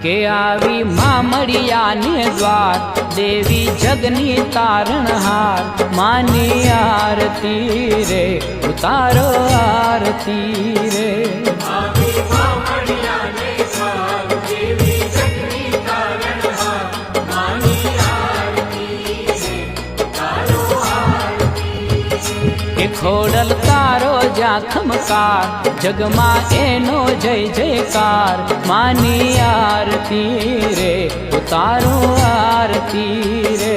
કે આવી મામડિયાને દ્વાર દેવી જગની તારણહાર માની આરતી રે ઉતારો આરતી રે ખોડલ તારો જાખમકાર જગમાં એનો જય જયકાર માની આરતી રે ઉતારો આરતી રે